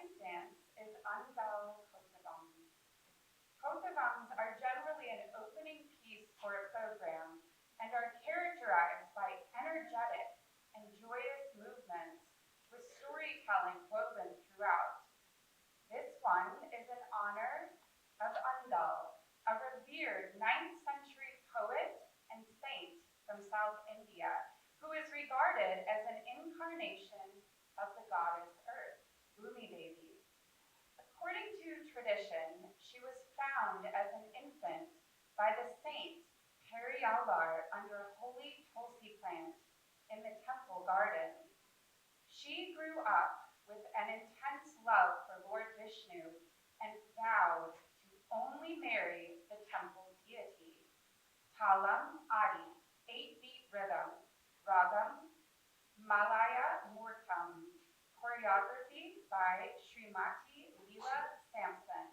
science dance is Andal Kosavam. Kosavams are generally an opening piece for a program and are characterized by energetic and joyous movements with storytelling woven throughout. This one is in honor of Andal, a revered 9th century poet and saint from South India, who is regarded as an incarnation of the goddess Earth, Bhumi Devi. According to tradition, she was found as an infant by the saint Periyalar under a holy tulsi plant in the temple garden. She grew up with an intense love for Lord Vishnu and vowed to only marry the temple deity. Talam Adi, 8-beat rhythm, Ragam, Malaya Murtam, choreography by Srimati Leela Sampson.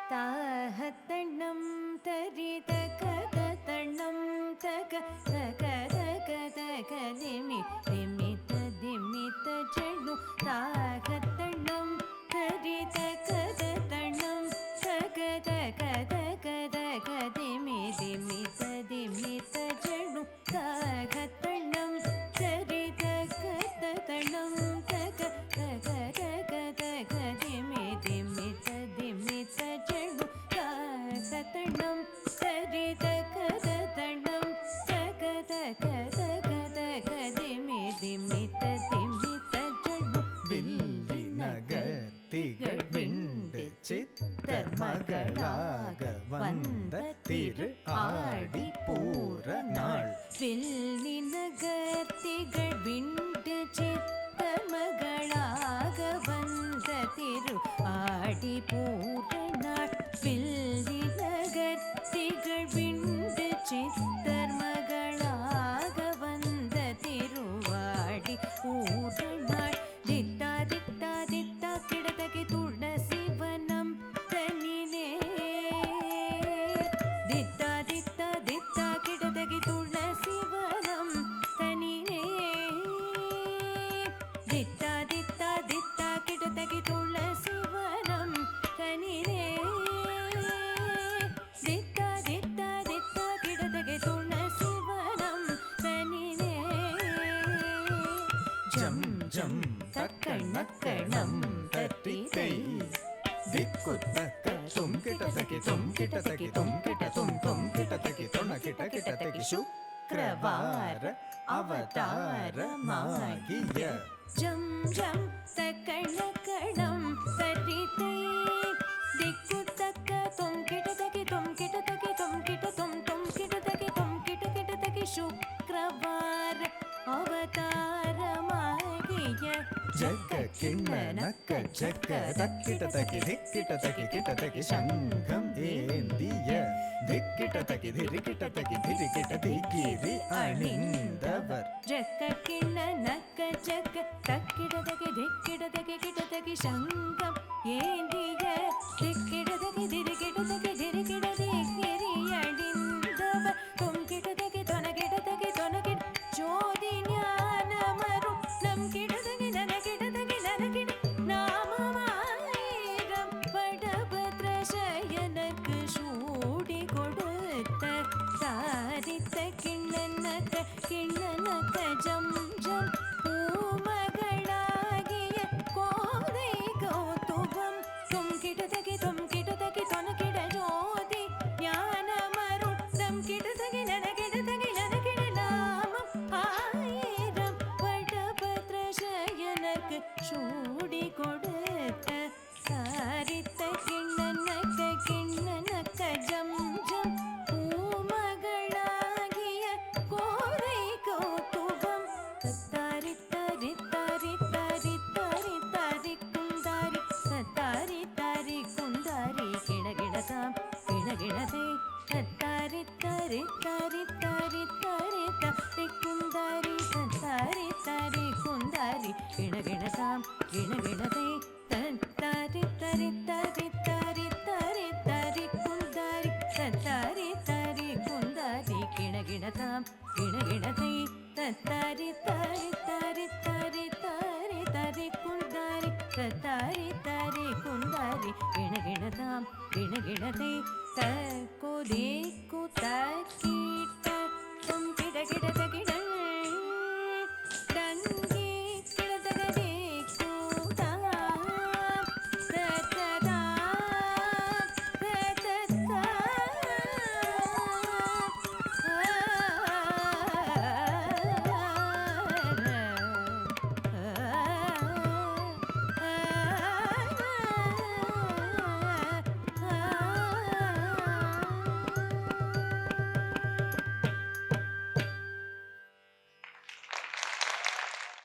ताहतणं तरितकतणं तक तक तक तक दिमित दिमित चणु ताहतणं तरितकतणं तक तक तक तक दिमित दिमित चणु ताहतणं तरितकतणं तक तक तक तक दिमित दिमित चणु ताहतणं तरितकतणं तक तक तक तक दिमित दिमित चणु வில்லினகத்திகள் விண்டு சித்தர் மகளாக வந்த திரு ஆடி பூர நாள் வில்லினகத்திகள் விண்டு சித்தர் மகளாக வந்த திரு ஆடி பூர நாள் வில்லினகத்திகள் விண்டு சித்தர் மகளாக வந்த திருவாடி பூர நாள் தித்தா தித்தா தித்தா கிடதகி துளசிவனம் தனிலே தித்தா தித்தா தித்தா கிடதகி துளசிவனம் தனிலே தித்தா தித்தா தித்தா கிடதகி துளசிவனம் தனிலே தித்தா தித்தா தித்தா கிடதகி துளசிவனம் தனிலே ஜம் ஜம் தக்கணக்கணம் தட்டி தை ದಿಕ್ಕುತ್ತಕ್ಕ ತುಂಕಿಟತಕಿ ತುಂಕಿಟತಕಿ ತುಂಕಿಟ ತುಂಕಿಟತಕಿ ತೊಣಕಿಟಕಿಟತಕಿ ಶುಕ್ರವಾರ ಅವತಾರಮಾಗಿಯ ಜಂ ಜಂ ತಕಣಕಣಂ ತರಿತೈ ದಿಕ್ಕುತ್ತಕ್ಕ ತುಂಕಿಟತಕಿ ತುಂಕಿಟತಕಿ ತುಂಕಿಟ ತುಂಕಿಟತಕಿ ತುಂಕಿಟಕಿಟತಕಿ ಶುಕ್ರವಾರ ಅವತಾರಮಾಗಿಯ ಜಗ ಕಿಣ್ಣನಕ್ಕ ಜಗ ತಕ್ಕಿಟತಕಿ ಧಿಕ್ಕಿಟತಕಿ ಕಿಟತಕಿ ಶಂಖಂ ಏಂದಿಯ ಧಿಕ್ಕಿಟತಕಿ ಧಿರಿಕಿಟತಕಿ ಧಿರಿಕಿಟ ದಿಗಿರಿ ಅಣಿಂದವರ್ ಜಕ್ಕ ಕಿಣ್ಣ ನಕ್ಕ ಜಕ್ಕ ತಕ್ಕಿಡದಗೆ ಧಿಕ್ಕಿಡದಗೆ ಕಿಡದಗೆ ಶಂಖಂ ಏಂದಿಯ ದಿಕ್ಕಿಡದಗೆ ದಿರಿಕಿಡದಗೆ ಧಿರಿಕಿಡದೆ ಗಿರಿಯಡಿಂದವ ತುಂಕಿಡದಗೆ ತೊನಗಿಡದಗೆ ತೊನಗಿಡ ಜ್ಯೋತಿ ಜ್ಞಾನಮರು ನಮ್ ಕಿಡದಗೆ ನನಗಿಡದಗೆ ನನಗಿಡ ನಾಮಮಾಯಿரம் படபத்ர சயனக்கு சூடி கொடுத்த சாரித்த கிண்ணனக்க ஜம் ஜம் பூமகளாகிய கோதை கௌதுகம் தும்கிடதகி தொனகிட ஜோதி ஞானமருள் தம் கிடதகி ನನಗಿಡದಗಿ ನನಗಿಡ நாமம் ஆயிரம் படபத்ர சயனக்கு சூடி கொடுத்த சாரித்த கிண்ணனக்க ஜம் ஜம் பூமகளாகிய ತರಿ ತರಿ ತರಿ ತರಿ ತರಿ ಕುಂದಾರಿ ತರಿ ತರಿ ಕುಂದಾರಿ ಗಿಣ ಗಿಣ ತಾಂ ಗಿಣ ಗಿಣ ತೈ ತರಿ ತರಿ ತರಿ ತರಿ ತರಿ ತರಿ ಕುಂದಾರಿ ತರಿ ತರಿ ಕುಂದಾರಿ ಗಿಣ ಗಿಣ ತಾಂ ಗಿಣ ಗಿಣ ತೈ ತರಿ ತರಿ ತರಿ ತರಿ ತರಿ ತರಿ ಕುಂದಾರಿ ತರಿ ತರಿ ಕುಂದಾರಿ ಗಿಣ ಗಿಣ ತಾಂ ಗಿಣ ಗಿಣ ತೈ ತಕು ದೇಕು ತಕಿ